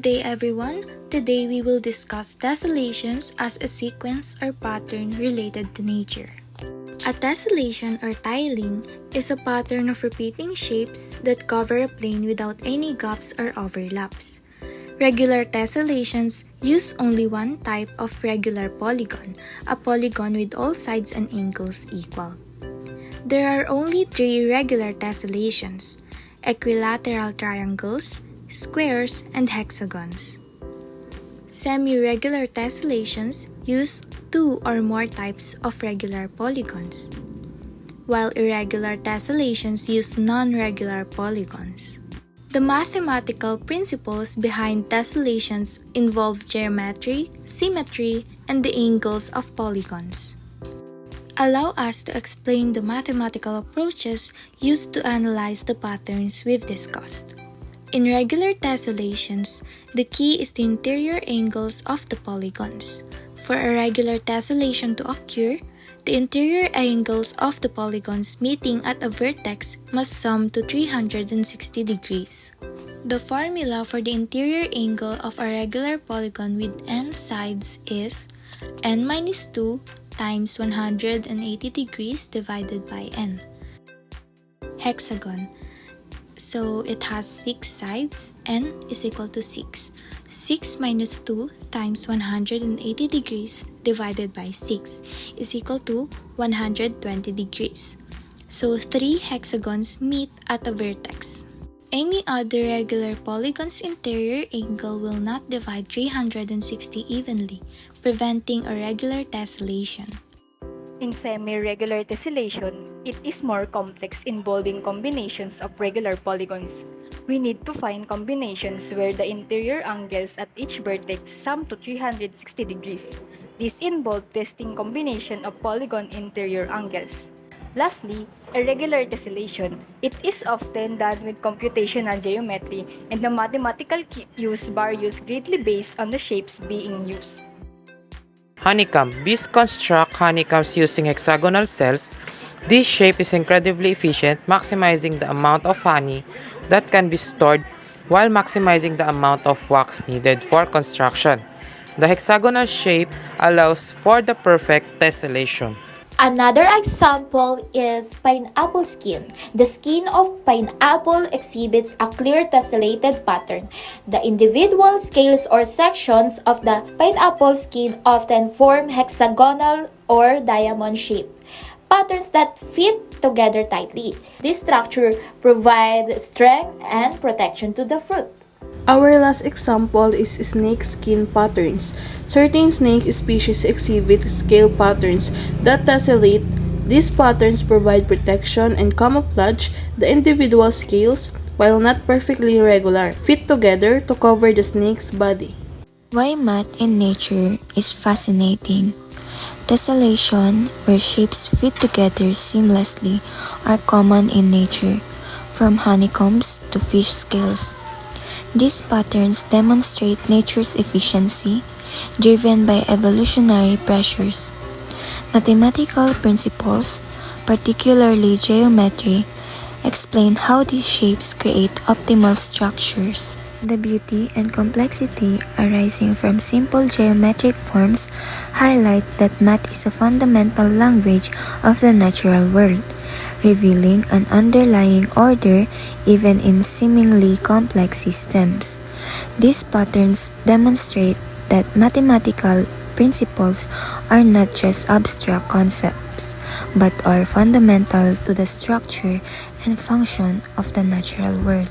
Good day everyone! Today we will discuss tessellations as a sequence or pattern related to nature. A tessellation or tiling is a pattern of repeating shapes that cover a plane without any gaps or overlaps. Regular tessellations use only one type of regular polygon, a polygon with all sides and angles equal. There are only three regular tessellations: equilateral triangles, squares, and hexagons. Semi-regular tessellations use two or more types of regular polygons, while irregular tessellations use non-regular polygons. The mathematical principles behind tessellations involve geometry, symmetry, and the angles of polygons. Allow us to explain the mathematical approaches used to analyze the patterns we've discussed. In regular tessellations, the key is the interior angles of the polygons. For a regular tessellation to occur, the interior angles of the polygons meeting at a vertex must sum to 360 degrees. The formula for the interior angle of a regular polygon with n sides is n-2 times 180 degrees divided by n. Hexagon. So it has 6 sides, n is equal to 6. 6 minus 2 times 180 degrees divided by 6 is equal to 120 degrees. So 3 hexagons meet at a vertex. Any other regular polygon's interior angle will not divide 360 evenly, preventing a regular tessellation. In semi-regular tessellation, it is more complex, involving combinations of regular polygons. We need to find combinations where the interior angles at each vertex sum to 360 degrees. This involves testing combination of polygon interior angles. Lastly, irregular tessellation. It is often done with computational geometry, and the mathematical use varies greatly based on the shapes being used. Honeycomb. Bees construct honeycombs using hexagonal cells. This shape is incredibly efficient, maximizing the amount of honey that can be stored while maximizing the amount of wax needed for construction. The hexagonal shape allows for the perfect tessellation. Another example is pineapple skin. The skin of pineapple exhibits a clear tessellated pattern. The individual scales or sections of the pineapple skin often form hexagonal or diamond shape patterns that fit together tightly. This structure provides strength and protection to the fruit. Our last example is snake skin patterns. Certain snake species exhibit scale patterns that tessellate. These patterns provide protection and camouflage. The individual scales, while not perfectly regular, fit together to cover the snake's body. Why math in nature is fascinating. Tessellation, where shapes fit together seamlessly, are common in nature, from honeycombs to fish scales. These patterns demonstrate nature's efficiency, driven by evolutionary pressures. Mathematical principles, particularly geometry, explain how these shapes create optimal structures. The beauty and complexity arising from simple geometric forms highlight that math is a fundamental language of the natural world, revealing an underlying order even in seemingly complex systems. These patterns demonstrate that mathematical principles are not just abstract concepts, but are fundamental to the structure and function of the natural world.